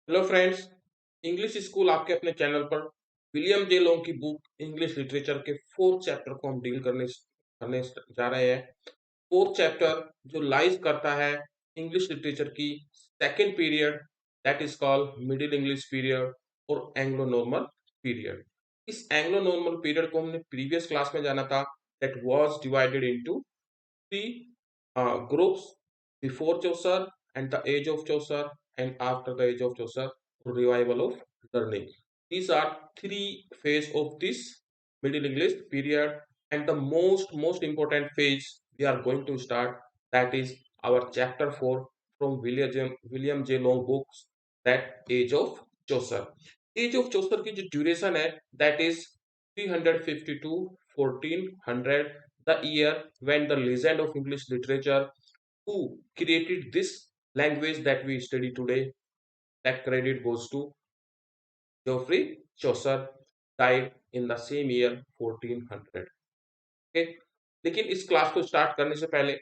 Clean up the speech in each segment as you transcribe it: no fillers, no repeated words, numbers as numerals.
Hello friends. English school आपके अपने channel पर विलियम जे लोंग की बुक इंग्लिश लिटरेचर के फोर्थ चैप्टर को हम डील करने जा रहे हैं। फोर्थ चैप्टर जो लाइज करता है इंग्लिश लिटरेचर की second period, that is called middle English period और एंग्लो नॉर्मल पीरियड। इस एंग्लो नॉर्मल पीरियड को हमने प्रीवियस क्लास में जाना था, that was divided into three groups: before Chaucer and the age of Chaucer, and after the age of Chaucer, revival of learning. These are three phases of this Middle English period, and the most important phase we are going to start, that is our chapter 4 from William J. Long books, that Age of Chaucer. Age of Chaucer की जो duration है, that is 350 to 1400, the year when the legend of English literature who created this language that we study today, that credit goes to Geoffrey Chaucer, died in the same year 1400. Okay? लेकिन इस class को start करने से पहले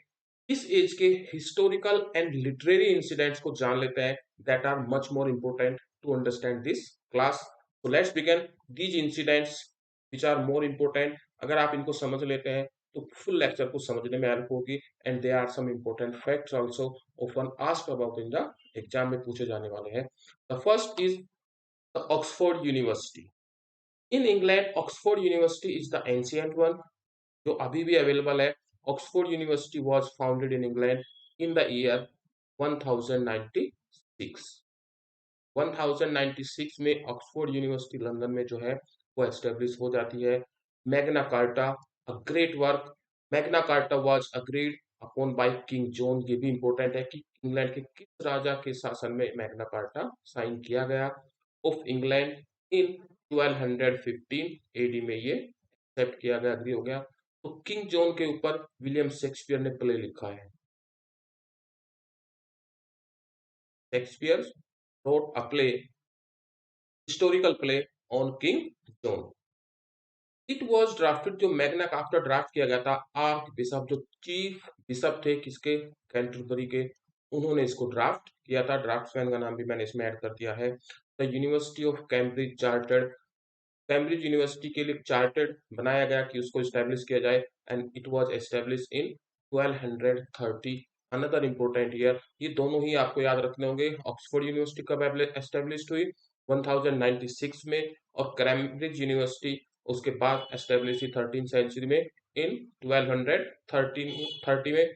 इस as के historical and literary incidents को जान लेते हैं, that are much more important to understand this class. So let's begin these incidents which are more important. अगर आप इनको समझ लेते हैं तो फुल लेक्चर को समझने में हेल्प होगी, and they are some important facts also often asked about in the exam में पूछे जाने वाले हैं। The first is the Oxford University in England. Oxford University is the ancient one जो अभी भी अवेलेबल है। Oxford University was founded in England in the year 1096। 1096 में ऑक्सफोर्ड यूनिवर्सिटी लंदन में जो है वो एस्टेब्लिश हो जाती है। Magna carta, a great work. Magna carta was agreed upon by king John. ये भी इंपॉर्टेंट है कि इंग्लैंड के किस राजा के शासन में मैग्ना कार्टा साइन किया गया ऑफ इंग्लैंड इन 1215 एडी में ये एक्सेप्ट किया गया, अग्री हो गया। तो किंग जॉन के ऊपर विलियम शेक्सपियर ने प्ले लिखा है। Shakespeare wrote a play, historical play on King John. It was drafted, जो मैग्ना कार्टा ड्राफ्ट किया गया था, आर्क बिशप जो चीफ बिशप थे किसके, कैंटरबरी के, उन्होंने इसको ड्राफ्ट किया था। ड्राफ्ट्समैन का नाम भी मैंने इसमें ऐड कर दिया है। The university of Cambridge chartered, Cambridge university के लिए चार्टर्ड बनाया गया कि उसको एस्टेब्लिश किया जाए, and it was establish in 1230। Another important year, ये दोनों ही आपको याद रखने होंगे। ऑक्सफोर्ड यूनिवर्सिटी कब एस्टेब्लिश हुई, 1096 में, और कैम्ब्रिज यूनिवर्सिटी उसके बाद एस्टेब्लिश हुई 13th सेंचुरी में, इन 1230 में।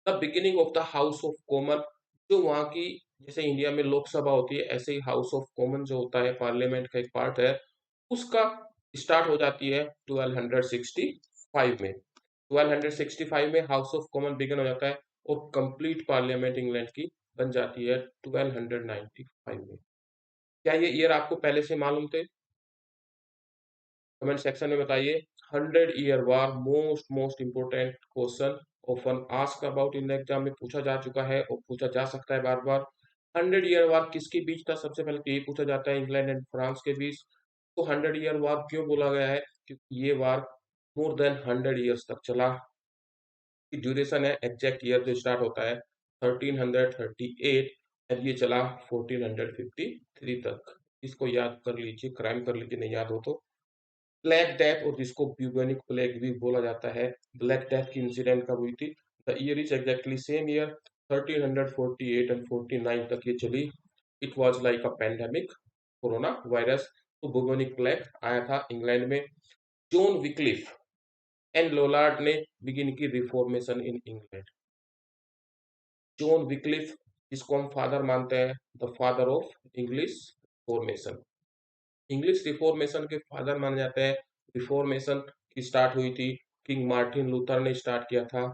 The beginning of the house of common, जो वहाँ की, जैसे इंडिया में लोकसभा होती है ऐसे ही हाउस ऑफ कॉमन जो होता है पार्लियामेंट का एक पार्ट है, उसका स्टार्ट हो जाती है 1265 में। 1265 में हाउस ऑफ कॉमन बिगिन हो जाता है और कंप्लीट पार्लियामेंट इंग्लैंड की बन जाती है 1295 में। क्या ये ईयर आपको पहले से मालूम थे? कमेंट सेक्शन में बताइए। 100 year war, most most important question, often ask about in exam में पूछा जा चुका है और पूछा जा सकता है बार बार। 100 ईयर वार किसके बीच था? सबसे पहले तो ये पूछा जाता है, इंग्लैंड एंड फ्रांस के बीच। तो 100 ईयर वार क्यों बोला गया है? क्योंकि ये वार मोर देन 100 ईयर्स तक चला। ड्यूरेशन है, एग्जैक्ट ईयर जो स्टार्ट होता है 1338 और ये चला 1453 तक। इसको याद कर लीजिए, क्राइम कर लीजिए नहीं याद हो तो। ब्लैक डेथ, और जिसको ब्यूबोनिक प्लेग भी बोला जाता है, ब्लैक डेथ की इंसिडेंट कब हुई थी? The year is exactly same year, 1348 and 49 तक ये चली। It was like a pandemic, corona virus. तो बुबोनिक प्लेग आया था इंग्लैंड में। जॉन विक्लिफ एंड लोलार्ड ने बिगिन की reformation in England. John Wycliffe, जिसको हम फादर मानते हैं, the father of English reformation, English reformation के फादर माने जाते हैं। रिफॉर्मेशन की स्टार्ट हुई थी, किंग मार्टिन लूथर ने स्टार्ट किया था।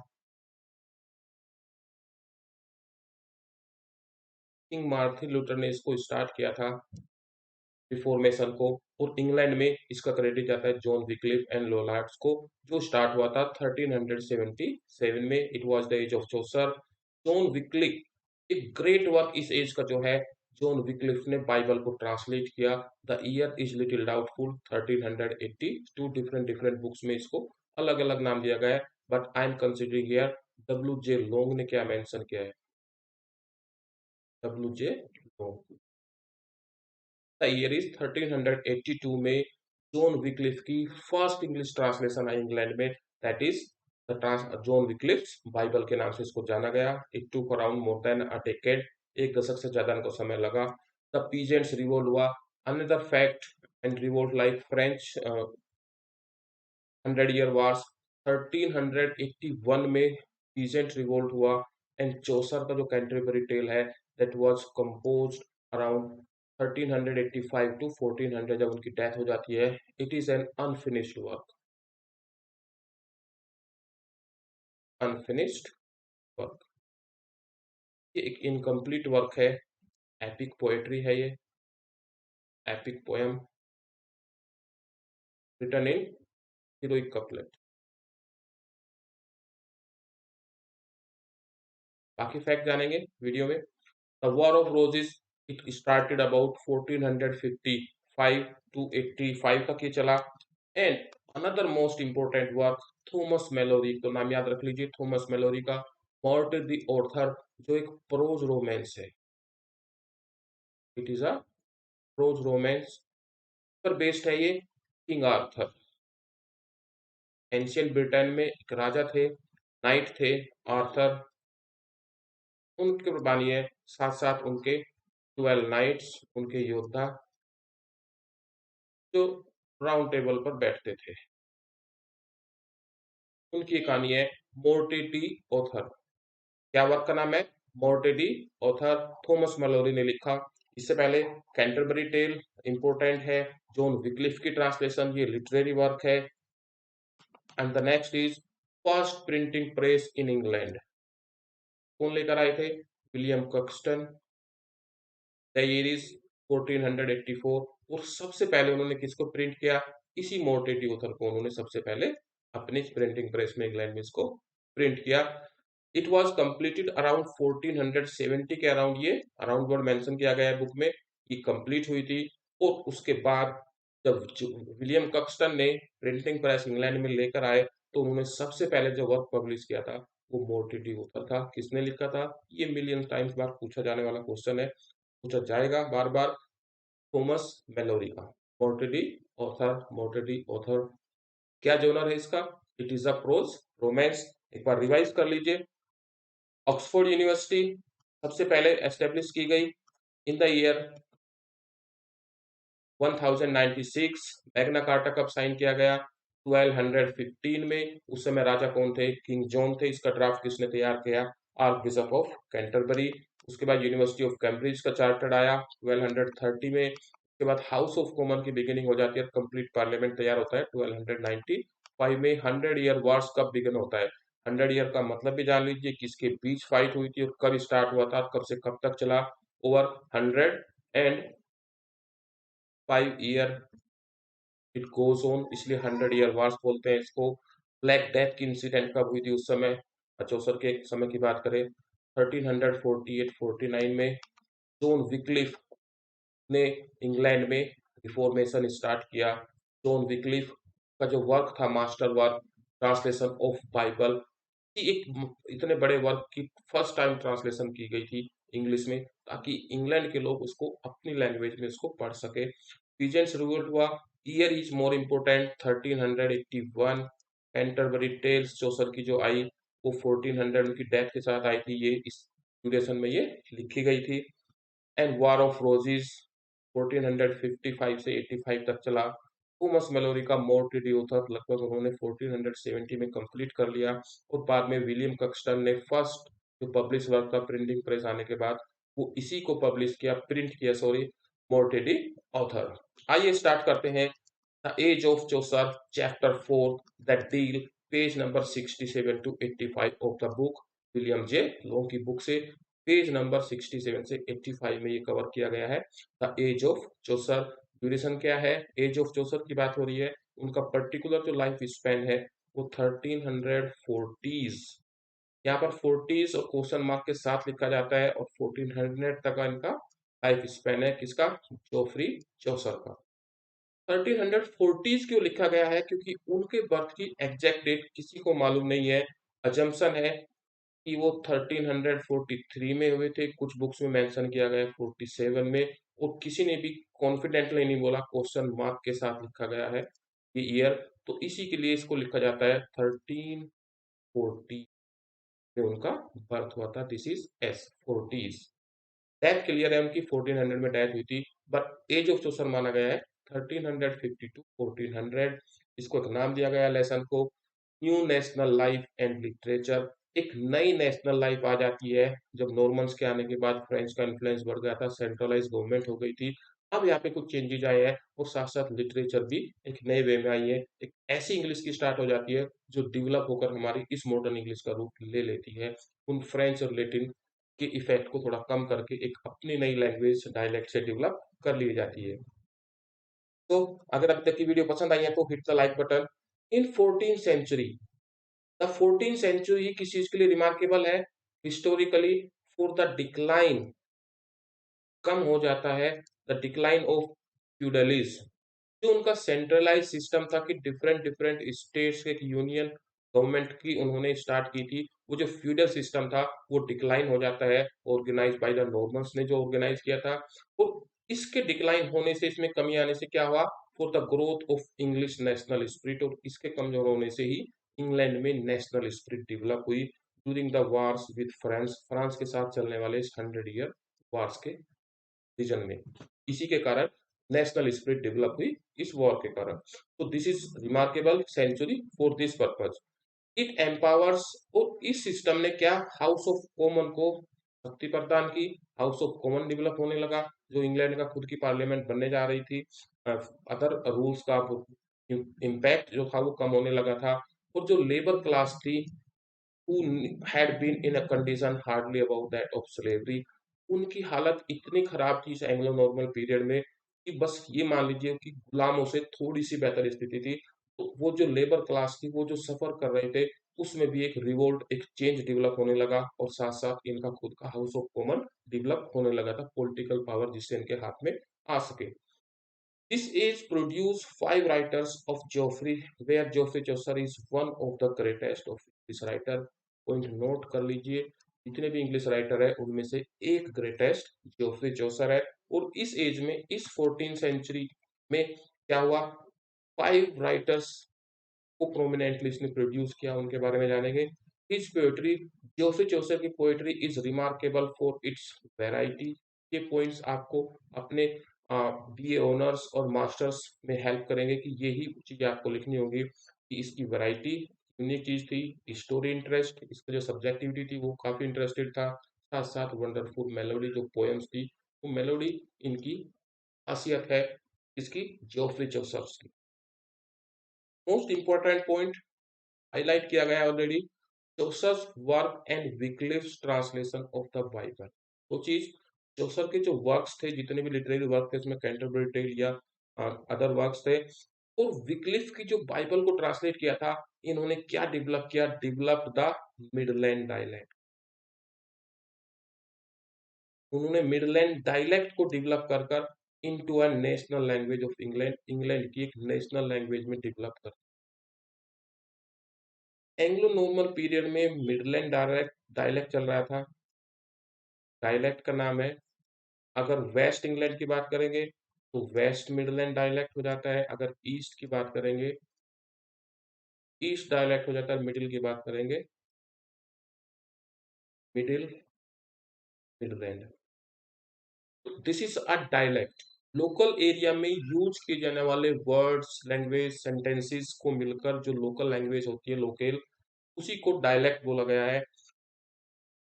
किंग मार्टिन लूथर ने इसको स्टार्ट किया था रिफॉर्मेशन को, और इंग्लैंड में इसका क्रेडिट जाता है जॉन विक्लिफ एंड लोलार्ड्स को, जो स्टार्ट हुआ था 1377 में। It was the age of Chaucer. John Wycliffe, एक ग्रेट वर्क इस एज का जो है, जॉन विक्लिफ ने बाइबल को ट्रांसलेट किया। The year is little doubtful, 1380। Two different different books में इसको अलग अलग नाम दिया गया है, but I am considering here W J Long ने क्या मेंशन किया है, W J Long. The year is 1382 में जॉन विक्लिफ की फर्स्ट इंग्लिश ट्रांसलेशन आई इंग्लैंड में, that is the John Wycliffe's Bible के नाम से इसको जाना गया। It took around more than a decade, एक दशक से ज्यादा इनको समय लगा। द पीजेंट्स रिवोल्ट हुआ, another fact and revolt like French 100 year wars, 1381 में पीजेंट रिवोल्ट हुआ। एंड चौसर का जो कैंटरबरी टेल है that was composed around 1385 to 1400, जब उनकी डेथ हो जाती है। It is an unfinished work, unfinished work, ये एक इनकम्प्लीट वर्क है। एपिक पोएट्री है ये, epic poem written in heroic couplet. बाकी फैक्ट जानेंगे वीडियो में। The war of roses it started about 1455 to 85 तक ये चला। And another most important work, Thomas Malory, तो नाम याद रख लीजिए थॉमस मेलोरी का, मॉर्टिर द ऑर्थर, जो एक प्रोज रोमांस है। It is a prose romance पर बेस्ड है ये। किंग आर्थर, एंशियंट ब्रिटेन में एक राजा थे, नाइट थे आर्थर, उनके बानिए साथ साथ उनके 12 नाइट्स, उनके योद्धा जो राउंड टेबल पर बैठते थे। उनकी कहानी है मोर्टेडी ऑथर। क्या वर्क का नाम है? मोर्टेडी ऑथर, थॉमस मेलोरी ने लिखा। इससे पहले कैंटरबरी टेल इंपोर्टेंट है, जॉन विक्लिफ की ट्रांसलेशन, ये लिटरेरी वर्क है। And the next is first printing press in England, कौन लेकर आए थे? William Caxton, the year is 1484। और सबसे पहले उन्होंने किसको प्रिंट किया? इसी मोर्टेडी ऑथर को उन्होंने सबसे पहले अपनी प्रिंटिंग प्रेस में इंग्लैंड में इसको प्रिंट किया। इट वाज कंप्लीटेड अराउंड 1470 के अराउंड, ये अराउंड वर्ड मेंशन किया गया है बुक में, ये कंप्लीट हुई थी। और उसके बाद जब विलियम कक्सटन ने प्रिंटिंग प्रेस इंग्लैंड में लेकर आए, तो उन्होंने सबसे पहले जो वर्क पब्लिश किया था वो मोर्टेडी ऑथर था। किसने लिखा था? ये मिलियन टाइम्स बार पूछा जाने वाला क्वेश्चन है, पूछा जाएगा बार बार। थॉमस मेलोरी का, मोर्टेडी ऑथर, मोर्टेडी ऑथर। क्या जोनर है इसका? It is a prose romance. एक बार रिवाइज कर लीजिए। ऑक्सफोर्ड यूनिवर्सिटी सबसे पहले एस्टेब्लिश की गई इन द ईयर 1096। मैग्ना कार्टा कब साइन किया गया? 1215 में। उस समय राजा कौन थे? किंग जॉन थे। इसका ड्राफ्ट किसने तैयार किया? Arc bishop of Canterbury. उसके बाद यूनिवर्सिटी ऑफ कैम्ब्रिज का चार्टर आया 1230 में। उसके बाद हाउस ऑफ कॉमन की बिगिनिंग हो जाती है, कंप्लीट पार्लियामेंट तैयार होता है 1295 में। 100 ईयर वॉर्स कब बिगिन होता है? 100 ईयर का मतलब भी जान लीजिए, किसके बीच फाइट हुई थी और कब स्टार्ट हुआ था, कब से कब तक चला। Over 105 year it goes on, इसलिए 100 ईयर वार्स बोलते हैं इसको। ब्लैक डेथ की इंसिडेंट कब हुई थी उस समय? चौसर के समय की बात करें 1348-49 में। जॉन विक्लिफ ने इंग्लैंड में रिफॉर्मेशन स्टार्ट किया। जॉन विक्लिफ का जो वर्क था, master work, translation of Bible की, एक इतने बड़े वर्क की फर्स्ट टाइम ट्रांसलेशन की गई थी इंग्लिश में, ताकि इंग्लैंड के लोग उसको अपनी लैंग्वेज में उसको पढ़ सके। पीजेंट्स रिवोल्ट हुआ, year is more important, 1381। Canterbury tales Chaucer की जो आई वो 1400 उनकी डेथ के साथ आई थी, ये इस ड्यूरेशन में ये लिखी गई थी। एंड वॉर ऑफ रोजेस 1455 से 85 तक चला। थॉमस मेलोरी का मोर्टेडी ऑथर लगभग उन्होंने 1470 में कंप्लीट कर लिया। और बाद में विलियम कक्सटन ने फर्स्ट जो पब्लिश वर्क था प्रिंटिंग प्रेस आने के बाद, वो इसी को पब्लिश किया, प्रिंट किया सॉरी, मोर्टेडी ऑथर। आइए स्टार्ट करते हैं the age of Chaucer chapter 4 that deal, page number 67 to 85 of the book, William J Long की बुक से पेज नंबर 67 से 85 में ये कवर किया गया है। The age of Chaucer, duration क्या है? एज ऑफ चौसर की बात हो रही है। उनका पर्टिकुलर जो लाइफ स्पैन है वो 1340s, यहाँ पर 40s और क्वेश्चन मार्क के साथ लिखा जाता है, और 1400 तक का इनका लाइफ स्पैन है। किसका? जोफ्री चौसर का। 1340s क्यों लिखा गया है? क्योंकि उनके बर्थ की एग्जैक्ट डेट किसी को मालूम नहीं है। अजम्पशन है कि वो 1343 में हुए थे, कुछ बुक्स में मेंशन किया गया है 47 में, और किसी ने भी कॉन्फिडेंटली नहीं बोला, क्वेश्चन मार्क के साथ लिखा गया है ये ईयर। तो इसी के लिए इसको लिखा जाता है 1340 में उनका बर्थ हुआ था। This is S 40s। Death clear है उनकी, 1400 में डेथ हुई थी, बट एज ऑफ चौसर माना गया है 1350 टू 1400। इसको एक नाम दिया गया लेसन को, new national life and literature. एक नई नेशनल लाइफ आ जाती है जब नॉर्मन्स के आने के बाद फ्रेंच का इन्फ्लुएंस बढ़ गया था, सेंट्रलाइज गवर्नमेंट हो गई थी। अब यहाँ पे कुछ चेंजेज आए हैं और साथ साथ लिटरेचर भी एक नए वे में आई है। एक ऐसी इंग्लिश की स्टार्ट हो जाती है जो डेवलप होकर हमारी इस मॉडर्न इंग्लिश का रूप ले लेती है, उन फ्रेंच और लेटिन के इफेक्ट को थोड़ा कम करके एक अपनी नई लैंग्वेज डायलेक्ट से डेवलप कर ली जाती है। तो अगर अभी तक की वीडियो पसंद आई है तो hit the like button. In 14th century, the 14th century किस चीज के लिए रिमार्केबल है? हिस्टोरिकली, फॉर द डिक्लाइन, कम हो जाता है, द डिक्लाइन ऑफ फ्यूडलिज्म। जो उनका सेंट्रलाइज सिस्टम था कि डिफरेंट डिफरेंट स्टेट्स के यूनियन गवर्नमेंट की उन्होंने स्टार्ट की थी, वो जो फ्यूडल सिस्टम था वो डिक्लाइन हो जाता है, ऑर्गेनाइज बाय द नॉर्मन्स ने जो ऑर्गेनाइज किया था। और इसके डिक्लाइन होने से, इसमें कमी आने से क्या हुआ? For the growth of English national spirit, और इसके कमजोर होने से ही इंग्लैंड में नेशनल स्पिरिट डेवलप हुई during the wars with France, France के साथ चलने वाले इस 100 ईयर वार्स के रीजन में। इसी के कारण नेशनल स्पिरिट डेवलप हुई इस वॉर के कारण। तो this is remarkable century for this purpose. It empowers, और इस सिस्टम ने क्या, हाउस ऑफ कॉमन को शक्ति प्रदान की। हाउस ऑफ कॉमन डेवलप होने लगा, जो इंग्लैंड का खुद की पार्लियामेंट बनने जा रही थी। अदर रूल्स का इम्पैक्ट जो था वो कम होने लगा था। और जो लेबर क्लास थी, who had been in a condition hardly above that of slavery, उनकी हालत इतनी खराब थी इस एंग्लो नॉर्मल पीरियड में कि बस ये मान लीजिए कि गुलामों से थोड़ी सी बेहतर स्थिति थी। तो वो जो लेबर क्लास थी, वो जो सफर कर रहे थे, उसमें भी एक रिवोल्ट, एक चेंज डेवलप होने लगा, और साथ साथ इनका खुद का हाउस ऑफ कॉमन डेवलप होने लगा था, पॉलिटिकल पावर जिससे इनके हाथ में आ सके। This age produced five writers of Geoffrey, where Geoffrey Chaucer is one of the greatest of English writer। Point note कर लीजिए, जितने भी इंग्लिश राइटर है उनमें से एक ग्रेटेस्ट जोफ्री चौसर है। और इस एज में, इस 14th सेंचुरी में क्या हुआ? 5 राइटर्स को प्रोमिनेंटली इसने प्रोड्यूस किया, उनके बारे में जानेंगे। हिज पोएट्री, जोफ्री चौसर की poetry is remarkable for its variety. ये पॉइंट्स आपको अपने बीए ऑनर्स और मास्टर्स में हेल्प करेंगे कि यही चीजें आपको लिखनी होगी कि इसकी वैरायटी यूनिक चीज थी, स्टोरी इंटरेस्ट, इसका जो सब्जेक्टिविटी थी वो काफी इंटरेस्टेड था, साथ साथ वंडरफुल मेलोडी जो पोएम्स थी, वो मेलोडी इनकी खासियत है इसकी, जोफ्री चौसर की। मोस्ट इंपॉर्टेंट पॉइंट हाईलाइट किया गया already, Joseph work and Wycliffe's translation of the Bible. वो चीज, जोसेफ के जो वर्क्स थे, जितने भी लिटरेरी वर्क थे, इसमें कैंटरबरी टेल या अदर वर्क्स थे, और विक्लिफ की जो बाइबल को ट्रांसलेट किया था, इन्होंने क्या डेवलप किया? Developed the Midland dialect. उन्होंने मिडलैंड डायलैक्ट को डेवलप कर कर into a national language of England, England की एक नेशनल लैंग्वेज में डेवलप कर। एंग्लो नॉर्मन पीरियड में मिडलैंड डायलैक्ट डायलैक्ट चल रहा था। डायलैक्ट का नाम है, अगर वेस्ट इंग्लैंड की बात करेंगे तो वेस्ट मिडलैंड डायलैक्ट हो जाता है, अगर ईस्ट की बात करेंगे ईस्ट डायलैक्ट हो जाता है, मिडिल की बात करेंगे middle Midland. This is a dialect. Local area में यूज किए जाने वाले वर्ड्स, लैंग्वेज, सेंटेंसेस को मिलकर जो लोकल लैंग्वेज होती है, लोकल, उसी को डायलैक्ट बोला गया है।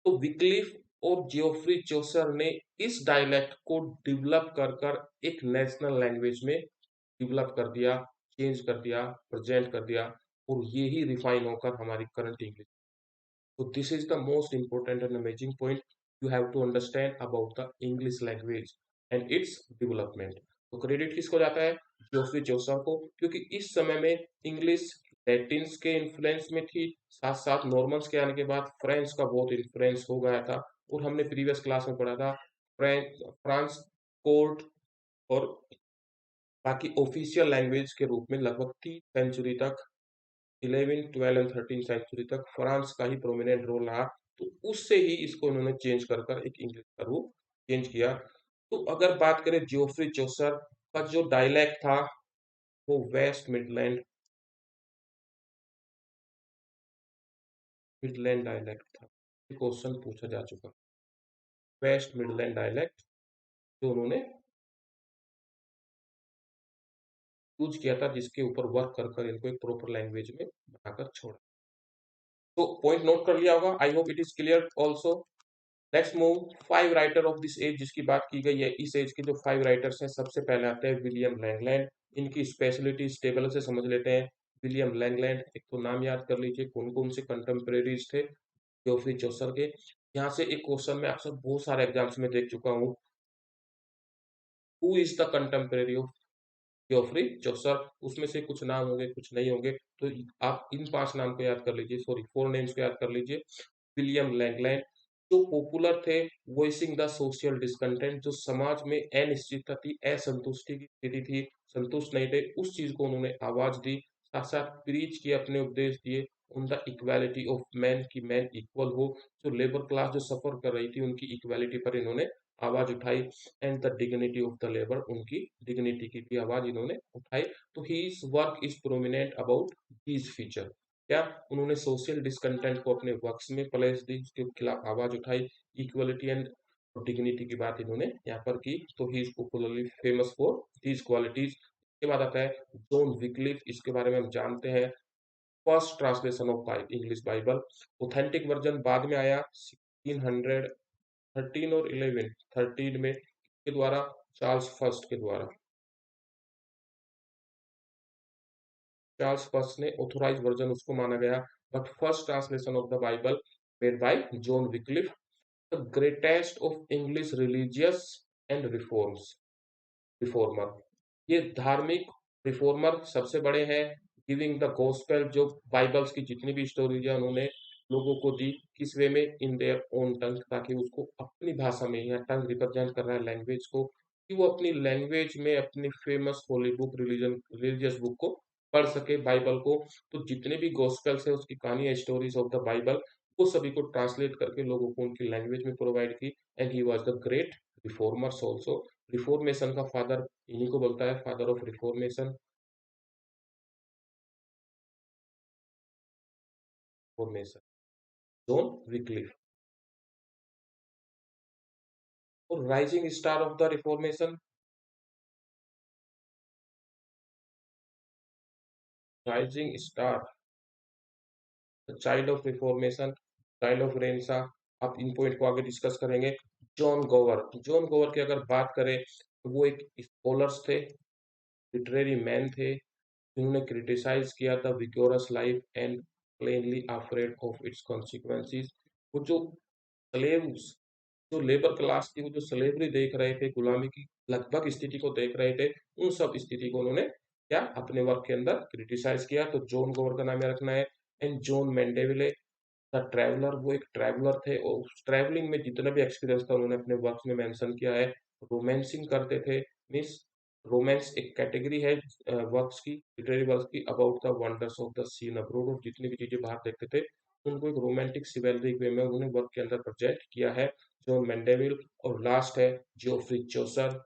तो विक्लिफ और जियोफ्री चौसर ने इस डायलैक्ट को डेवलप कर कर एक नेशनल लैंग्वेज में डेवलप कर दिया, चेंज कर दिया, प्रेजेंट कर दिया, और ये ही रिफाइन होकर हमारी करंट इंग्लिश। तो this is the most important and amazing point you have to understand about the English language and its development. तो क्रेडिट किसको जाता है? जियोफ्री चौसर को, क्योंकि इस समय में इंग्लिश लैटिन्स के इन्फ्लुएंस में थी, साथ साथ नॉर्मन्स के आने के बाद फ्रेंच का बहुत इन्फ्लुएंस हो गया था। और हमने प्रीवियस क्लास में पढ़ा था, फ्रांस कोर्ट और बाकी ऑफिशियल लैंग्वेज के रूप में लगभग 3 सेंचुरी तक, 11, 12 एंड 13 सेंचुरी तक फ्रांस का ही प्रोमिनेंट रोल रहा। तो उससे ही इसको उन्होंने चेंज कर कर एक इंग्लिश का रूप चेंज किया। तो अगर बात करें जियोफ्री चौसर का जो डायलैक्ट था वो वेस्ट मिडलैंड मिडलैंड डायलैक्ट था। क्वेश्चन पूछा जा चुका। वेस्ट मिडलैंड डायलैक्ट जो उन्होंने यूज किया था, जिसके ऊपर वर्क कर कर इनको एक प्रॉपर लैंग्वेज में बनाकर छोड़ा। तो पॉइंट नोट कर लिया होगा। I hope it is clear also. Let's move five writer of this age जिसकी बात की गई है। इस एज के जो फाइव राइटर्स हैं, सबसे पहले आते हैं विलियम लैंगलैंड। इनकी स्पेशलिटी टेबल से समझ लेते हैं। विलियम लैंगलैंड, एक तो नाम याद कर लीजिए कौन कौन से कंटेम्प्रेरीज थे जोफ्री चौसर के। यहाँ से एक क्वेश्चन मैं अक्सर बहुत सारे एग्जाम्स में देख चुका हूँ, who is the contemporary of Geoffrey Chaucer. उसमें से कुछ नाम होंगे, कुछ नहीं होंगे, तो आप इन पांच नाम को याद कर लीजिए, सॉरी फोर नेम्स को याद कर लीजिए। विलियम लैंगलैंड जो पॉपुलर थे, वॉइसिंग द सोशल डिसकंटेंट, जो समाज में अनिश्चितता थी, असंतुष्टि की स्थिति थी, संतुष्ट नहीं थे, उस चीज को उन्होंने आवाज दी। साथ साथ प्रीच किए, अपने उपदेश दिए on the equality of man, की मैन इक्वल हो। जो लेबर क्लास जो सफर कर रही थी, उनकी इक्वालिटी पर इन्होंने आवाज उठाई। And the dignity of the labour, उनकी डिग्निटी की भी आवाज इन्होंने उठाई। तो his work is prominent about these feature. क्या उन्होंने सोशल डिसकंटेंट को अपने वर्क्स में प्लेस दी, उसके खिलाफ आवाज उठाई, इक्वलिटी एंड डिग्निटी की बात इन्होंने यहाँ पर की। तो he is popularly famous for these qualities. इसके बाद आता है जॉन विक्लिफ। इसके बारे में हम जानते हैं, first translation of English Bible. Authentic version बाद में आया 1613 और 1113 में, के द्वारा, चार्ल्स फर्स्ट के द्वारा। चार्ल्स फर्स्ट ने ऑथोराइज वर्जन उसको माना गया, but first translation of the Bible made by John Wycliffe, the greatest of English religious and reformer. ये धार्मिक रिफॉर्मर सबसे बड़े हैं। गिविंग द गॉस्पेल, जो बाइबल्स की जितनी भी स्टोरीज है उन्होंने लोगों को दी, किस वे में, इन देयर ओन टंग, ताकि उसको अपनी भाषा में, या टंग रिप्रेजेंट कर रहा है लैंग्वेज को, कि वो अपनी लैंग्वेज में अपनी famous Holi book, religious book को पढ़ सके, बाइबल को। तो जितने भी गॉस्पेल्स है, उसकी कहानी, स्टोरीज ऑफ द बाइबल, वो सभी को ट्रांसलेट करके लोगों को उनकी लैंग्वेज में प्रोवाइड की। And he was the great reformers also. Reformation का फादर इन्हीं को बोलता है, father of reformation, reformation, John Wycliffe. और rising star of the reformation, rising star, child of reformation, child of renaissance. आप इन पॉइंट को आगे डिस्कस करेंगे। जॉन गोवर, जॉन गोवर की अगर बात करें तो वो एक स्कॉलर्स थे, लिटरेरी मैन थे, जिन्होंने क्रिटिसाइज किया था vigorous life and plainly afraid of its consequences. वो जो स्लेव्स, जो लेबर क्लास थी, वो जो स्लेवरी देख रहे थे, गुलामी की लगभग स्थिति को देख रहे थे, उन सब स्थिति को उन्होंने क्या अपने वर्क के अंदर क्रिटिसाइज किया। तो जॉन गोवर का नाम याद रखना है। एंड जॉन मेंडेविले द ट्रैवलर, वो एक ट्रैवलर थे, और उस ट्रैवलिंग में जितना भी एक्सपीरियंस था उन्होंने अपने वर्क्स में मेंशन किया है। रोमांसिंग करते थे, मीन्स रोमांस एक कैटेगरी है वर्क्स की, लिटरेरी वर्क्स की, about the wonders of the scene abroad, और जितनी भी चीजें बाहर देखते थे उनको एक रोमांटिक सिवेलरिक वे में उन्होंने वर्क के अंदर प्रेजेंट किया है, जॉन मेंडेविल। और लास्ट है Geoffrey Chaucer,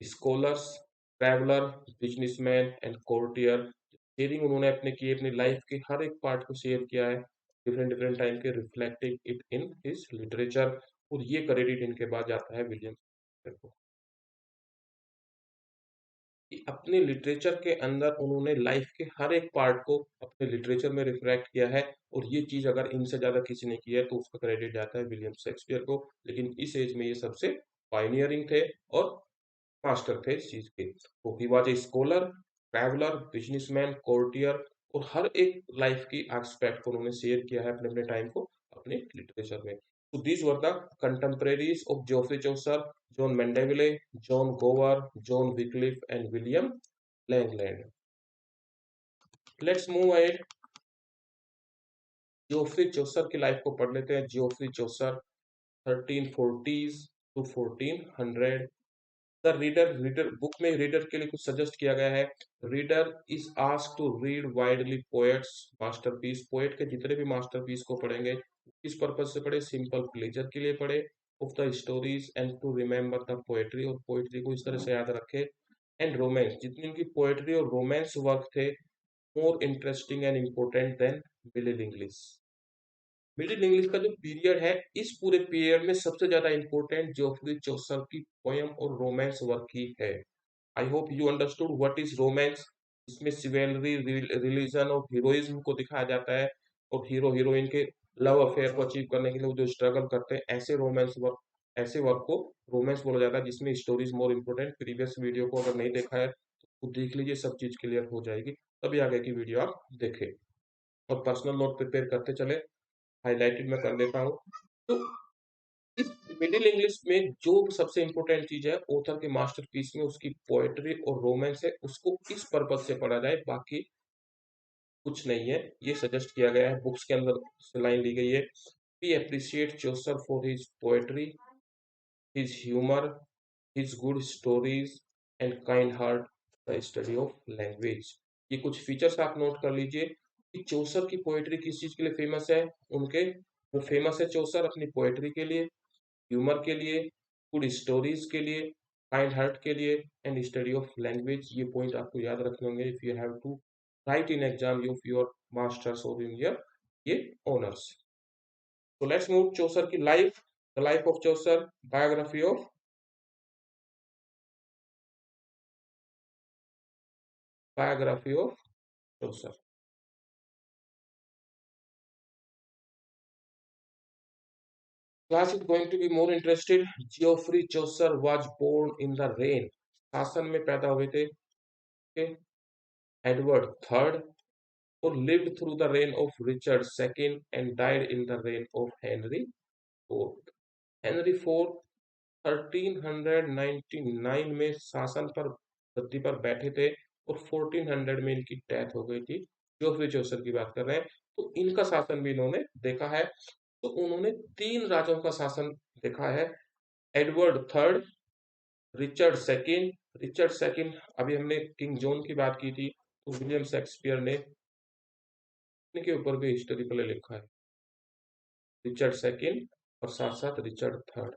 scholars, traveller, businessman and courtier. Sharing उन्होंने अपने की, अपनी लाइफ के हर एक पार्ट को शेयर किया है, डिफरेंट डिफरेंट टाइम के, reflecting it in his literature. और ये क्रेडिट इनके बाद जाता है विलियम शेक्सपियर को, कि अपने लिटरेचर के अंदर उन्होंने लाइफ के हर एक पार्ट को अपने लिटरेचर में रिफ्लेक्ट किया है। और ये चीज अगर इनसे ज्यादा किसी ने की है तो उसका क्रेडिट जाता है विलियम शेक्सपियर को। लेकिन इस एज में ये सबसे पायनियरिंग थे और मास्टर थे इस चीज के। तो he was a scholar, traveller, businessman, courtier, और हर एक लाइफ की एस्पेक्ट को उन्होंने शेयर किया है अपने अपने टाइम को अपने लिटरेचर में। तो these were the contemporaries of Geoffrey Chaucer, John Mandeville, John Gower, John Wycliffe and William Langland. Let's move ahead. Geoffrey Chaucer की लाइफ को पढ़ लेते हैं। Geoffrey Chaucer 1340s to 1400। The reader, reader book में reader के लिए कुछ suggest किया गया है। Reader is asked to read widely poets masterpiece. Poet के जितने भी मास्टरपीस को पढ़ेंगे, किस पर्पज से पढ़े, सिंपल प्लेजर के लिए पढ़े, of the stories and to remember the poetry, और पोएट्री को इस तरह से याद रखे। एंड रोमांस, जितनी उनकी पोएट्री और रोमांस वर्क थे, more interesting and important then middle English. Middle English का जो पीरियड है, इस पूरे पीरियड में सबसे ज्यादा इंपॉर्टेंट जोफ्री चौसर की पोयम और रोमांस वर्क ही है। आई hope you understood what is romance. इसमें सिवेलरी, रिलीजन और हीरोइज्म को दिखाया जाता है, और हीरो हीरोइन के लव अफेयर को अचीव करने के लिए वो जो स्ट्रगल करते हैं, ऐसे वर्क को रोमांस बोला जाता है, जिसमें stories more important. Previous video को अगर नहीं देखा है तो देख लीजिए, सब चीज क्लियर हो जाएगी, तभी आगे की वीडियो आप देखें। और पर्सनल नोट प्रिपेयर करते चले, हाईलाइटेड मैं कर देता हूँ। तो इस मिडिल इंग्लिश में जो सबसे इंपॉर्टेंट चीज है ऑथर के मास्टरपीस में, उसकी पोएट्री और रोमांस है, उसको इस पर्पज से पढ़ा जाए, बाकी कुछ नहीं है। ये सजेस्ट किया गया है, बुक्स के अंदर से लाइन ली गई है। We appreciate Chaucer for his poetry, his humour, his good stories and kind heart, the study of language. ये कुछ फीचर्स आप नोट कर लीजिए कि चौसर की पोएट्री किस चीज के लिए फेमस है। उनके वो फेमस है चौसर अपनी पोएट्री के लिए, ह्यूमर के लिए, गुड स्टोरीज के लिए, काइंड हार्ट के लिए, एंड स्टडी ऑफ लैंग्वेज। ये पॉइंट आपको याद रखने होंगे if you have to write in exam of your masters और इन योर ये honours. So let's move Chaucer की life, the life of Chaucer, biography of Chaucer. Class is going to be more interested. Geoffrey Chaucer was born in the reign, शासन में पैदा हुए थे Edward third, और lived through the reign of Richard II and died in the reign of Henry IV. Henry fourth 1399 में शासन पर गद्दी पर बैठे थे, और 1400 में इनकी डेथ हो गई थी। जोफ्री चौसर की बात कर रहे हैं, तो इनका शासन भी इन्होंने देखा है। तो उन्होंने तीन राजाओं का शासन देखा है, एडवर्ड थर्ड, रिचर्ड सेकंड। अभी हमने किंग जॉन की बात की थी, तो विलियम शेक्सपियर ने इनके ऊपर भी हिस्टोरी प्ले लिखा है, रिचर्ड सेकंड और साथ साथ रिचर्ड थर्ड,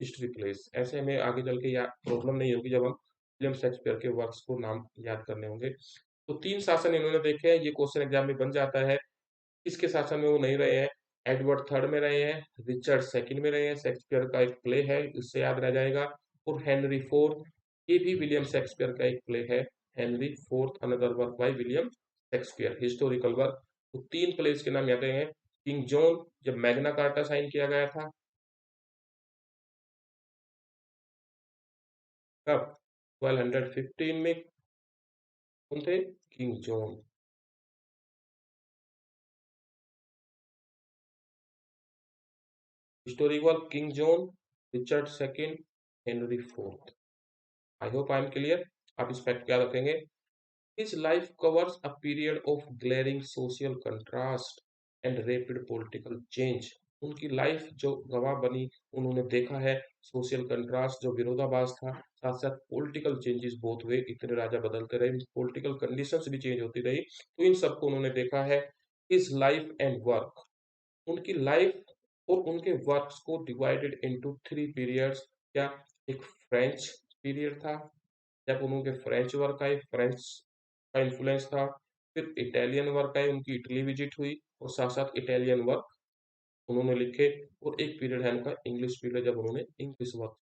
हिस्ट्री प्लेस। ऐसे में आगे चल के प्रॉब्लम नहीं होगी जब हम विलियम शेक्सपियर के वर्क्स को नाम याद करने होंगे। तो तीन शासन इन्होंने देखे हैं, ये क्वेश्चन एग्जाम में बन जाता है। किसके शासन में वो नहीं रहे हैं? एडवर्ड थर्ड में रहे हैं, रिचर्ड सेकंड में रहे हैं, शेक्सपियर का एक प्ले है, इससे याद रह जाएगा। और हेनरी फोर्थ, ये भी विलियम शेक्सपियर का एक प्ले है, Henry fourth, another work by William Shakespeare, historical work. तो तीन प्लेस के नाम याद हैं। किंग जॉन, जब मैग्ना कार्टा साइन किया गया था, कब? 1215 में। कौन थे? King John. Historical king John, Richard second, Henry fourth. I hope I am clear. आप इस फैक्ट क्या रखेंगे? His life covers a period of glaring social contrast and rapid political change. उनकी लाइफ जो गवाह बनी, उन्होंने देखा है सोशल कंट्रास्ट, जो विरोधाभास था, साथ साथ पॉलिटिकल चेंजेस बहुत हुए, इतने राजा बदलते रहे, पॉलिटिकल कंडीशंस भी चेंज होती रही, तो इन सबको उन्होंने देखा है। हिज लाइफ एंड वर्क, उनकी लाइफ और उनके वर्क्स को डिवाइडेड इनटू थ्री पीरियड्स। क्या? एक फ्रेंच पीरियड था, जब उनके फ्रेंच वर्क आए, फ्रेंच का इन्फ्लुएंस था। फिर इटालियन वर्क आए, उनकी इटली विजिट हुई, और साथ साथ इटालियन वर्क उन्होंने लिखे। और एक पीरियड है उनका इंग्लिश पीरियड, जब उन्होंने इंग्लिश वर्क।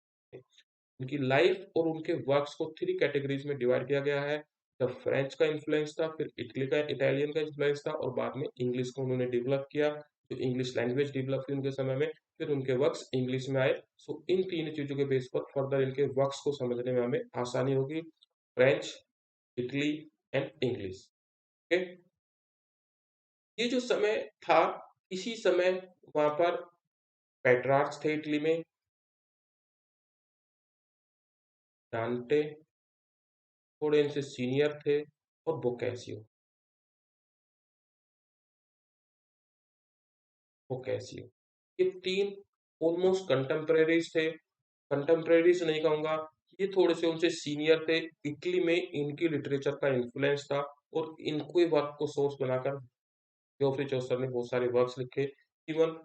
उनकी लाइफ और उनके वर्क्स को थ्री कैटेगरीज में डिवाइड किया गया है। जब फ्रेंच का इन्फ्लुएंस था, फिर इटली का, इटालियन का इन्फ्लुएंस था, और बाद में इंग्लिश को उन्होंने डेवलप किया, जो इंग्लिश लैंग्वेज डेवलप हुई उनके समय में, फिर उनके वर्क्स इंग्लिश में आए। सो इन तीन चीजों के बेस पर फर्दर इनके वर्क्स को समझने में हमें आसानी होगी, French, Italy and English. Okay, ये जो समय था, इसी समय वहां पर पेट्रार्च थे इटली में, डांटे, थोड़े इनसे सीनियर थे, और बोकैसियो, बोकैसियो, ये तीन ऑलमोस्ट कंटेम्परेरीज थे। कंटेम्परेरीज नहीं कहूंगा, ये थोड़े से उनसे सीनियर थे। इटली में इनकी लिटरेचर का इन्फ्लुएंस था, और इनको वर्क को सोर्स बनाकर जोफ्री चौसर ने बहुत सारे वर्क्स लिखे। इवन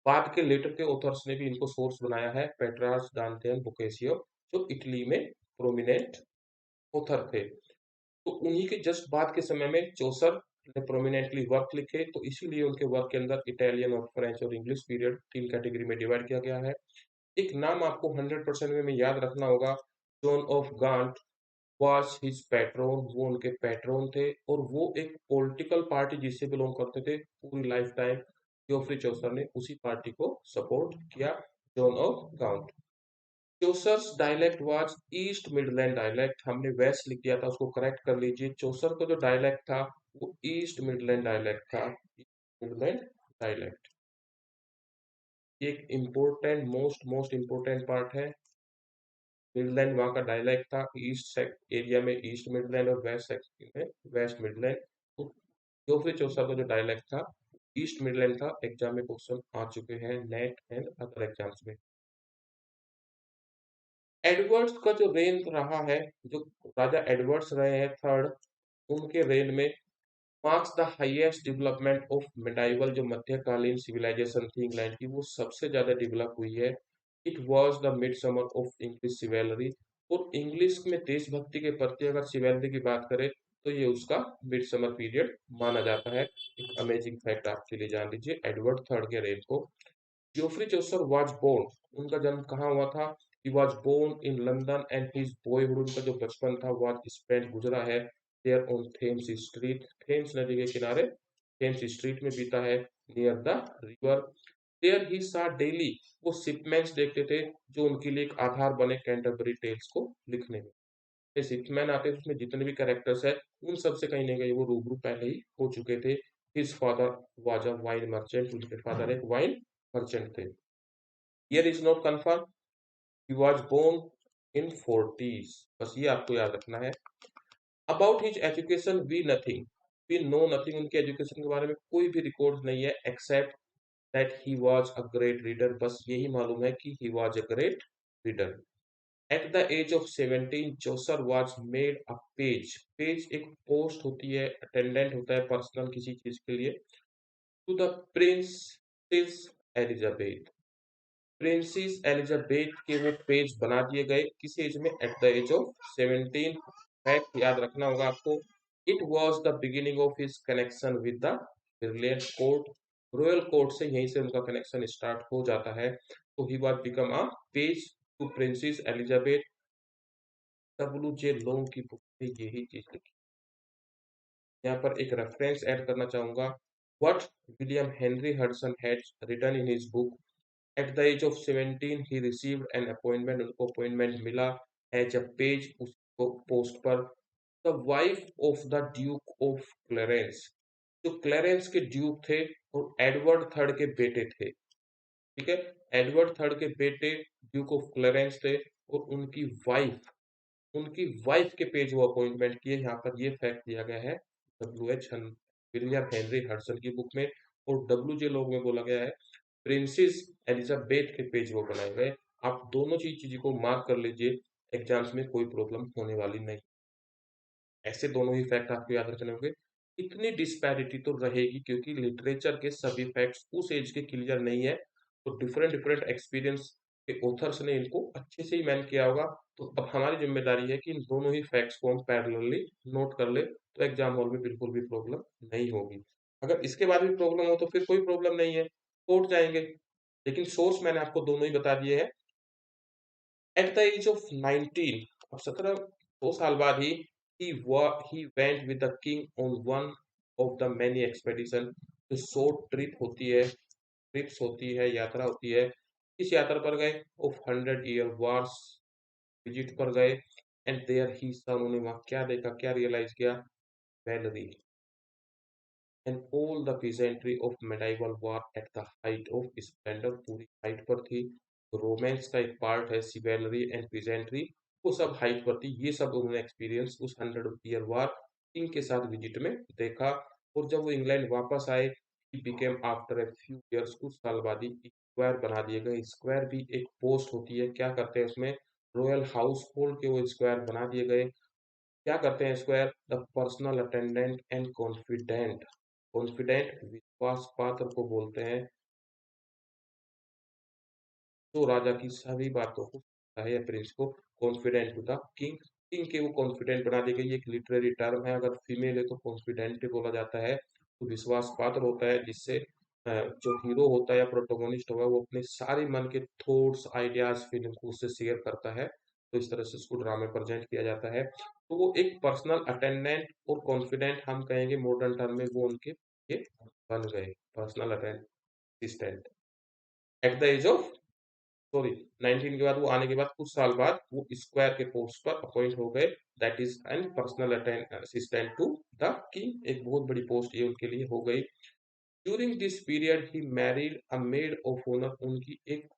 बाद के लेटर के ऑथर्स ने भी इनको सोर्स बनाया है, पेट्रार्च, डांटे एंड बोccaccio, जो इटली में प्रोमिनेंट ऑथर थे। तो उन्हीं के जस्ट बाद के समय में चौसर ने प्रोमिनेंटली वर्क लिखे, तो इसीलिए उनके वर्क के अंदर इटालियन और फ्रेंच और इंग्लिश पीरियड 3 कैटेगरी में डिवाइड किया गया है। एक नाम आपको 100% में याद रखना होगा, John of Gaunt was his patron, वो उनके पैट्रोन थे और वो एक पॉलिटिकल पार्टी जिससे बिलोंग करते थे पूरी लाइफ टाइम। जियोफ्री चौसर ने उसी पार्टी को सपोर्ट किया, John of ground. Chaucer's dialect was east Midland dialect, हमने वेस्ट लिख दिया था, उसको करेक्ट कर लीजिए। चौसर का जो डायलेक्ट था वो ईस्ट मिडलैंड डायलेक्ट था, मिडलैंड डायलेक्ट। ये एक important most most important part है। मिडलैंड वहाँ का डायलेक्ट था, ईस्ट एरिया में ईस्ट मिडलैंड और वेस्ट सेक्शन में वेस्ट मिडलैंड। तो जोफ्री चौसर का जो डायलेक्ट था ईस्ट मिडलैंड था। एग्जाम में क्वेश्चन आ चुके हैं नेट एंड अदर एग्जाम्स में। एडवर्ड्स का जो रेन रहा है, जो राजा एडवर्ड्स रहे हैं थर्ड, उनके रेन में marks the highest development of medieval, जो मध्यकालीन सिविलाइजेशन थी इंग्लैंड की, वो सबसे ज्यादा डेवलप हुई है। It was the mid summer of English chivalry, और इंग्लिश में देशभक्ति के प्रति अगर सिवेलरी की बात करें तो ये उसका मिड समर पीरियड माना जाता है। एक अमेजिंग फैक्ट आपके लिए जान लीजिए एडवर्ड थर्ड के रेन को। जियोफ्री चौसर वाज बोर्न, उनका जन्म कहाँ हुआ था? He was born in London and his boyhood, उनका जो बचपन था वाज स्पेंट गुजरा है there on Thames street, Thames नदी के किनारे थेम्स स्ट्रीट में बीता है, near the river. There he saw daily, वो शिपमैन्स देखते थे जो उनके लिए एक आधार बने कैंटरबरी टेल्स को लिखने में। ये शिपमैन आते थे, उसमें जितने भी कैरेक्टर्स है उन सब से कहीं ना कहीं वो रूबरू पहले ही हो चुके थे। His father was a wine merchant, उनके फादर एक वाइन मर्चेंट थे। Year is not confirm, he was born in 40s, बस ये आपको याद रखना है। About his education we know nothing, उनके एजुकेशन के बारे में कोई भी रिकॉर्ड नहीं है except that he was a great reader, बस यही मालूम है कि he was a great reader. At the age of 17 Djoser was made a page, page एक पोस्ट होती है, अटेंडेंट होता है पर्सनल किसी चीज के लिए, to the princess Elizabeth, princess Elizabeth के वो पेज बना दिए गए किस एज में? At the age of 17। Fact याद रखना होगा आपको, it was the beginning of his connection with the brilliant court, royal court से यहीं से उनका कनेक्शन स्टार्ट हो जाता है। तो he was become a page to princess Elizabeth. W J Long की बुक में यही चीज लिखी। यहाँ पर एक रेफरेंस ऐड करना चाहूंगा, what William Henry Hudson had written in his book. At the age of 17 he received an appointment, उनको अपॉइंटमेंट मिला एज अ पेज उस पोस्ट पर। The wife of the duke of Clarence, जो Clarence के duke थे और Edward third के बेटे थे, ठीक है, एडवर्ड थर्ड के बेटे ड्यूक ऑफ क्लेरेंस थे, और उनकी वाइफ के पेज वो अपॉइंटमेंट किए। यहाँ पर ये फैक्ट दिया गया है W H William Henry Hudson की बुक में, और डब्ल्यू जे लोग में बोला गया है प्रिंसेस एलिजाबेथ के पेज वो बनाए गए। आप दोनों चीज को मार्क कर लीजिए, एग्जाम्स में कोई प्रॉब्लम होने वाली नहीं। ऐसे दोनों ही फैक्ट आपको याद रखने होंगे। इतनी डिस्पैरिटी तो रहेगी क्योंकि लिटरेचर के सभी फैक्ट्स उस एज के क्लियर नहीं है, तो डिफरेंट डिफरेंट एक्सपीरियंस के ऑथर्स ने इनको अच्छे से ही मैन किया होगा। तो अब हमारी जिम्मेदारी है कि इन दोनों ही फैक्ट्स को हम पैरेलली नोट कर ले, तो एग्जाम हॉल में बिल्कुल भी प्रॉब्लम नहीं होगी। अगर इसके बाद भी प्रॉब्लम हो तो फिर कोई प्रॉब्लम नहीं है, कोर्ट जाएंगे। लेकिन सोर्स मैंने आपको दोनों ही बता दिए हैं। एट द एज ऑफ 19, अब 17 दो साल बाद he went with the king on one of the many expedition, जो शॉर्ट ट्रिप होती है, ट्रिप्स होती है, यात्रा होती है। इस यात्रा पर गए ऑफ 100 ईयर वार्स विजिट पर गए, एंड देयर ही सा, उन्होंने वहां क्या देखा, क्या रियलाइज किया? Valerie and all the peasantry of medieval war at the height of splendour, पूरी हाइट पर थी। रोमांस का एक पार्ट है सिवेलरी एंड peasantry, वो सब हाइट पर थी। ये सब उन्होंने एक्सपीरियंस उस 100 ईयर वार किंग के साथ विजिट में देखा। और जब वो इंग्लैंड वापस आए, he became after a few years, कुछ साल बाद ही स्क्वायर बना दिए गए। स्क्वायर भी एक पोस्ट होती है, क्या करते हैं उसमें? रॉयल हाउस होल्ड के वो स्क्वायर बना दिए गए। क्या करते हैं square? The personal attendant and confident, confident विश्वास पात्र को बोलते हैं, जो राजा की सभी बातों को सुनता है, या प्रिंस को confident to the king. King के वो कॉन्फिडेंट बना दी गई, एक लिटरेरी टर्म है। अगर फीमेल है तो कॉन्फिडेंट बोला जाता है, तो विश्वास पात्र होता है, जिससे जो हीरो होता है या प्रोटोगोनिस्ट होगा वो अपने सारे मन के थॉट्स, आइडियाज, फीलिंग को उससे शेयर करता है। तो इस तरह से उसको ड्रामे प्रेजेंट किया जाता है। तो वो एक पर्सनल अटेंडेंट और कॉन्फिडेंट हम कहेंगे मॉडर्न टर्म में, वो उनके ये बन गए personal assistant at the age of, sorry, 19 के बाद, वो आने के बाद कुछ साल बाद वो स्क्वायर के पोस्ट पर अपॉइंट हो गए। That is an personal assistant to the king, एक बहुत बड़ी पोस्ट ये उनके लिए हो गई। During this period he married a maid of honour, उनकी एक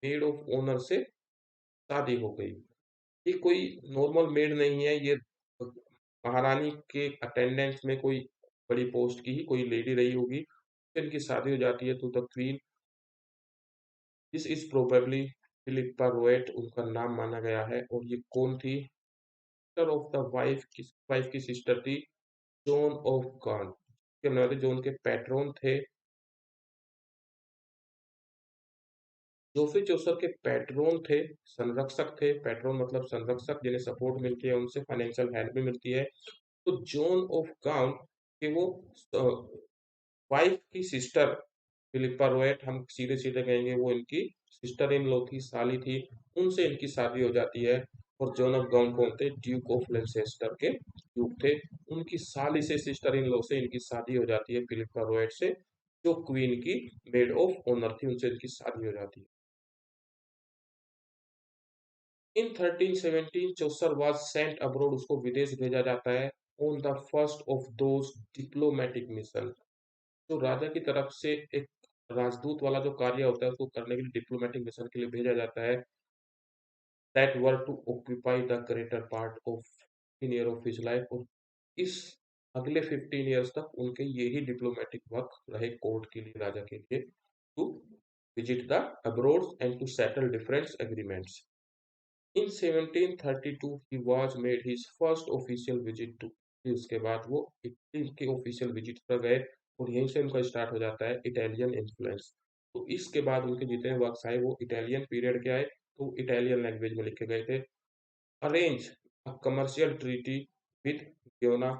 मेड ऑफ ऑनर से शादी हो गई। ये कोई नॉर्मल मेड नहीं है, ये महारानी के अटेंडेंस में कोई बड़ी पोस्ट की ही कोई लेडी रही होगी। फिर इनकी शादी हो जाती है to the queen. This is probably Philippa Roet उनका नाम माना गया है। और ये कौन थी? सिस्टर ऑफ द वाइफ की सिस्टर थी जॉन ऑफ गॉन, के बनाए थे, जो उनके पैट्रोन थे। जोफी चौसर के पैट्रोन थे, संरक्षक थे। पैट्रोन मतलब संरक्षक, जिन्हें सपोर्ट मिलती है, उनसे फाइनेंशियल हेल्प भी मिलती है। तो जॉन ऑफ गॉन के वो वाइफ की सिस्टर फिलिप्पा रोएट, हम सीधे सीधे कहेंगे वो इनकी सिस्टर इन लॉ थी, साली थी। उनसे इनकी शादी हो जाती है। और जॉन ऑफ गॉन कौन थे? ड्यूक ऑफ लेंसेस्टर के ड्यूक थे। उनकी साली से, सिस्टर इन लॉ से इनकी शादी हो जाती है फिलिप्पा रोएट से, जो क्वीन की मेड ऑफ ऑनर थी, उनसे इनकी शादी हो जाती है। इन 1317 चौसर वाज सेंट अब्रॉड, उसको विदेश भेजा जाता है on the first of those diplomatic mission. तो राजा की तरफ से एक राजदूत वाला जो कार्य होता है उसको करने के लिए डिप्लोमेटिक मिशन के लिए भेजा जाता है। That were to occupy the greater part of 15 year of his life. और इस अगले 15 ईयर्स तक उनके यही डिप्लोमेटिक वर्क रहे कोर्ट के लिए, राजा के लिए, to visit the abroad and to settle difference agreements. In 1732 he was made his first official visit to, फिर उसके बाद वो इटली के ऑफिशियल विजिट पर गए। और यहीं से उनका स्टार्ट हो जाता है इटालियन इन्फ्लुएंस। तो इसके बाद उनके जितने वर्क्स आए वो इटालियन पीरियड के आए, तो इटालियन लैंग्वेज में लिखे गए थे। Arrange a commercial treaty with guinea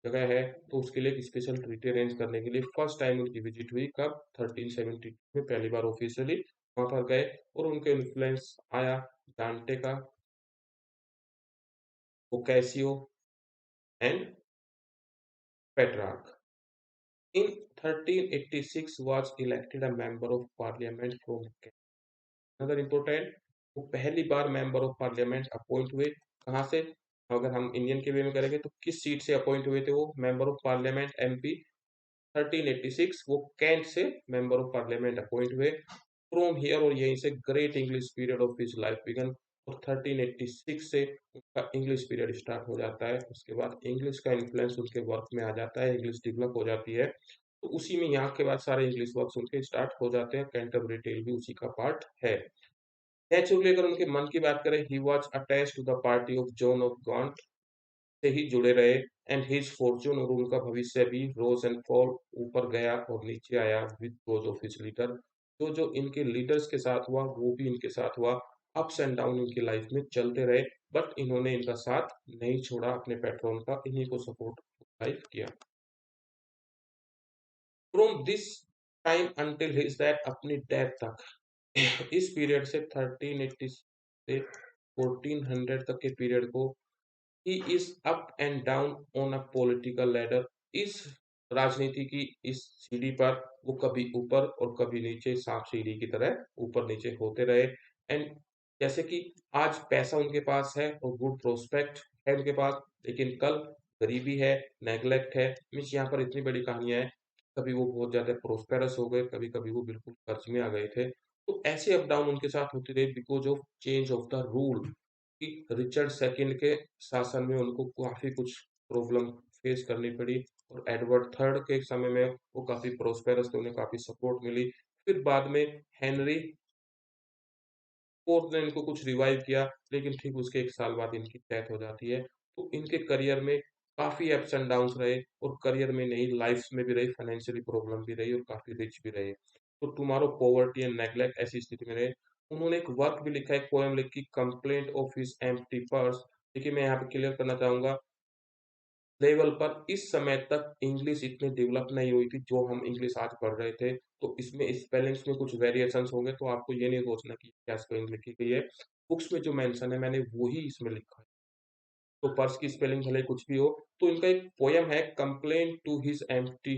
जगह है, तो उसके लिए एक स्पेशल ट्रीटी अरेंज करने के लिए फर्स्ट टाइम उनकी विजिट हुई, कब? 1370 में पहली बार ऑफिशियली वहां पर गए। और उनके इन्फ्लुएंस आया डांटे का, ओकेसियो and Petrarch. In 1386 was elected a member of parliament from another important, वो पहली बार मेंबर ऑफ पार्लियामेंट अपॉइंट हुए। कहाँ से? अगर हम इंडियन के वे में करेंगे तो किस सीट से अपॉइंट हुए थे वो मेंबर ऑफ पार्लियामेंट एमपी? 1386 वो कैंट से मेंबर ऑफ पार्लियामेंट अपॉइंट हुए। फ्रॉम हियर, और यहीं से great English period of his life began. और 1386 से उनका इंग्लिश पीरियड स्टार्ट हो जाता है। उसके बाद इंग्लिश का इन्फ्लुएंस उनके वर्क में आ जाता है, इंग्लिश डेवलप हो जाती है। तो उसी में यहाँ के बाद सारे इंग्लिश वर्क्स उनके स्टार्ट हो जाते हैं। कैंटरबरी टेल भी उसी का पार्ट है। नेचुरली अगर उनके मन की बात करें, he was attach to the party of John of Gaunt, से ही जुड़े रहे। एंड हिज फॉर्चून, और उनका भविष्य भी रोज एंड फॉल, ऊपर गया और नीचे आया with those of his leader. तो जो इनके लीडर्स के साथ हुआ वो भी इनके साथ हुआ। अप्स एंड डाउन इनकी लाइफ में चलते रहे, बट इन्होंने इनका साथ नहीं छोड़ा अपने पैट्रोन का, इन्हीं को सपोर्ट लाइफ किया। From this time until his death, अपनी डेथ तक, इस पीरियड से 1380 से 1400 तक के पीरियड को, he is up and down on a political ladder. इस राजनीति की इस सीढ़ी पर वो कभी ऊपर और कभी नीचे, सांप सीढ़ी की तरह ऊपर नीचे होते रहे। एंड जैसे कि आज पैसा उनके पास है और गुड प्रोस्पेक्ट है उनके पास, लेकिन कल गरीबी है, नेग्लेक्ट है। मीन्स यहाँ पर इतनी बड़ी कहानियां है। कभी वो बहुत ज्यादा प्रोस्पेरस हो गए, कभी कभी वो बिल्कुल कर्ज में आ गए थे। तो ऐसे अप डाउन उनके साथ होते रहे because of change of the rule. कि रिचर्ड सेकंड के शासन में उनको काफी कुछ प्रॉब्लम फेस करनी पड़ी। और एडवर्ड थर्ड के समय में वो काफी प्रोस्पेरस थे, उन्हें काफी सपोर्ट मिली। फिर बाद में हेनरी फोर्थ ने इनको कुछ रिवाइव किया, लेकिन ठीक उसके एक साल बाद इनकी डेथ हो जाती है। तो इनके करियर में काफ़ी अप्स एंड डाउन्स रहे और करियर में नहीं, लाइफ में भी रही, फाइनेंशियली प्रॉब्लम भी रही और काफ़ी रिच भी रहे। तो टुमारो पॉवर्टी एंड नेग्लेक्ट ऐसी स्थिति में रहे। उन्होंने एक वर्क भी लिखा है, एक पोएम लिखी, complaint of his empty purse. देखिए, मैं यहाँ पे क्लियर करना चाहूँगा, लेवल पर इस समय तक इंग्लिश इतनी डेवलप नहीं हुई थी जो हम इंग्लिश आज पढ़ रहे थे। तो इसमें स्पेलिंग्स में कुछ वेरिएशंस होंगे, तो आपको ये नहीं सोचना कि क्या स्पेलिंग लिखी गई है। बुक्स में जो मेंशन है मैंने वो ही इसमें लिखा है। तो पर्स की स्पेलिंग भले कुछ भी हो, तो इनका एक पोएम है, complaint to his empty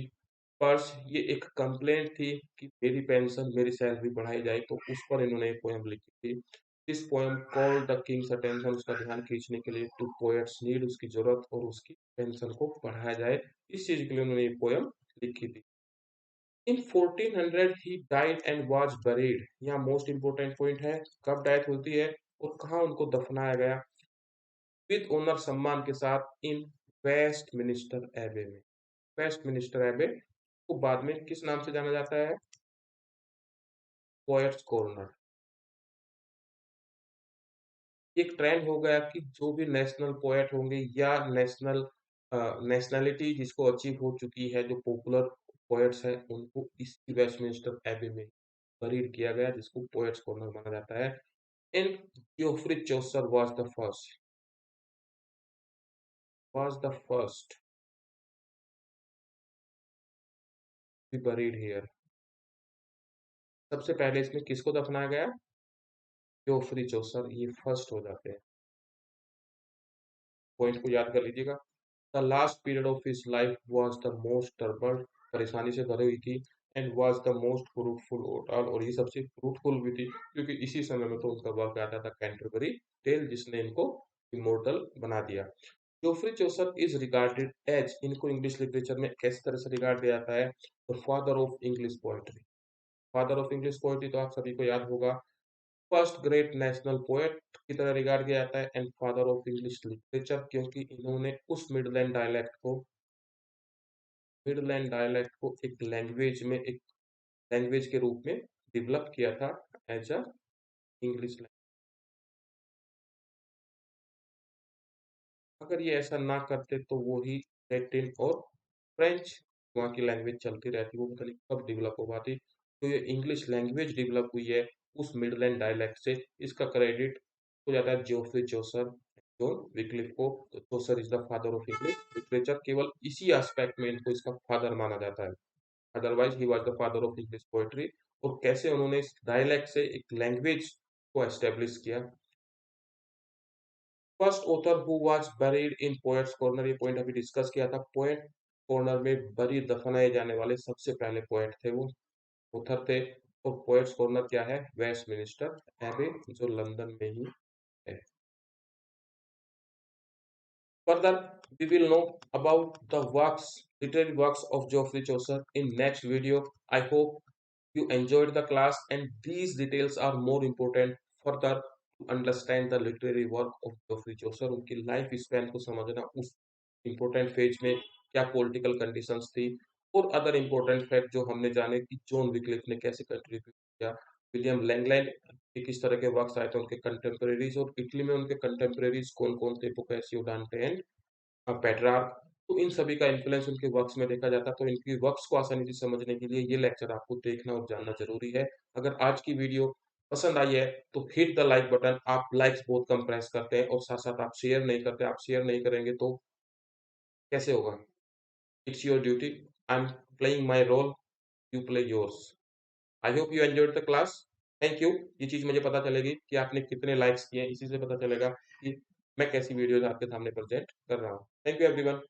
purse. ये एक कंप्लेंट थी कि मेरी पेंशन, मेरी सैलरी बढ़ाई जाए, तो उस पर इन्होंने एक पोएम लिखी थी। This poem called the Kings attention, उसका ध्यान खींचने के लिए, टू पोएट्स नीड, उसकी ज़रूरत और उसकी पेंशन को बढ़ाया जाए, इस चीज़ के लिए उन्होंने ये पोएम लिखी थी। इन 1400 he died and was buried. यहाँ मोस्ट इंपोर्टेंट पॉइंट है, कब डेथ होती है और कहाँ उनको दफनाया गया। विद ऑनर, सम्मान के साथ, इन वेस्टमिनिस्टर एबे में। वेस्टमिनिस्टर एबे को बाद में किस नाम से जाना जाता है? Poets corner. एक ट्रेंड हो गया कि जो भी नेशनल पोएट होंगे या नेशनैलिटी जिसको अचीव हो चुकी है, जो पॉपुलर पोएट्स हैं, उनको इसी वेस्टमिनिस्टर एबे में बरीड किया गया, जिसको पोएट्स कॉर्नर माना जाता है। And Geoffrey Chaucer was the first be buried here. सबसे पहले इसमें किसको दफनाया गया? जियोफ्री चौसर, ये फर्स्ट हो जाते हैं। पॉइंट को याद कर लीजिएगा। The last period of his life was the most troubled, परेशानी से भरी हुई थी, and was the most fruitful overall, और ये सबसे फ्रूटफुल भी थी क्योंकि इसी समय में तो उनका वर्क आता था कैंटरबरी टेल, जिसने इनको इमोर्टल बना दिया। Geoffrey Chaucer is regarded as, इनको इंग्लिश लिटरेचर में किस तरह से रिगार्ड दिया जाता है? The father of English poetry. Father of English poetry तो आप सभी को याद होगा। फर्स्ट ग्रेट नेशनल पोएट की तरह रिगार्ड किया जाता है, and father of English literature, क्योंकि इन्होंने उस मिडलैंड डायलेक्ट को एक लैंग्वेज के रूप में डेवलप किया था एज अ इंग्लिश लैंग्वेज। अगर ये ऐसा ना करते तो वो ही लैटिन और फ्रेंच, वहाँ की लैंग्वेज चलती रहती, वो पता नहीं कब डेवलप हो पाती। तो ये इंग्लिश लैंग्वेज डेवलप हुई है उस मिडलैंड डायलेक्ट से, इसका क्रेडिट हो जाता है जियोफ्री चौसर, जॉन विक्लिफ को। तो Chaucer is the father of English literature, केवल इसी एस्पेक्ट में इनको इसका फादर माना जाता है, otherwise he was the father of English poetry. और कैसे उन्होंने इस डायलेक्ट से एक लैंग्वेज को एस्टेब्लिश किया। First author who was buried in poets corner, ये पॉइंट अभी डिस्कस किया था। पोएट कॉर्नर में बरी दफनाए जाने वाले सबसे पहले पोएट थे वो, ऑथर थे। और पोएट्स कॉर्नर क्या है? वेस्टमिनिस्टर एबे, जो लंदन में ही है। Further, we will know about the literary works of Geoffrey Chaucer in next video. I hope you enjoyed the class, and these details are more important further to understand the literary work of Geoffrey Chaucer. उनकी life span को समझना, उस important phase में क्या political conditions थी, और other important fact जो हमने जाने कि जॉन विक्लिफ ने कैसे कंट्रीब्यूट किया, विलियम लैंगलैंड के किस तरह के वर्क्स आए थे उनके कंटेम्परेरीज, और इटली में उनके कंटेम्परेरीज कौन कौन थे, बोकासियो, डांटे एंड पेट्रार्क। तो इन सभी का इन्फ्लुएंस उनके वर्क्स में देखा जाता है, तो इनकी वर्क्स को आसानी से समझने के लिए ये लेक्चर आपको देखना और जानना ज़रूरी है। अगर आज की वीडियो पसंद आई है तो हिट द लाइक बटन। आप लाइक्स बहुत कम प्रेस करते हैं और साथ-साथ आप शेयर नहीं करते। आप शेयर नहीं करेंगे तो कैसे होगा? It's your duty. I am playing my role, you play yours. I hope you enjoyed the class. Thank you. ये चीज़ मुझे पता चलेगी कि आपने कितने लाइक्स किए हैं, इसी से पता चलेगा कि मैं कैसी वीडियोज़ आपके सामने प्रेज़ेंट कर रहा हूँ। Thank you everyone.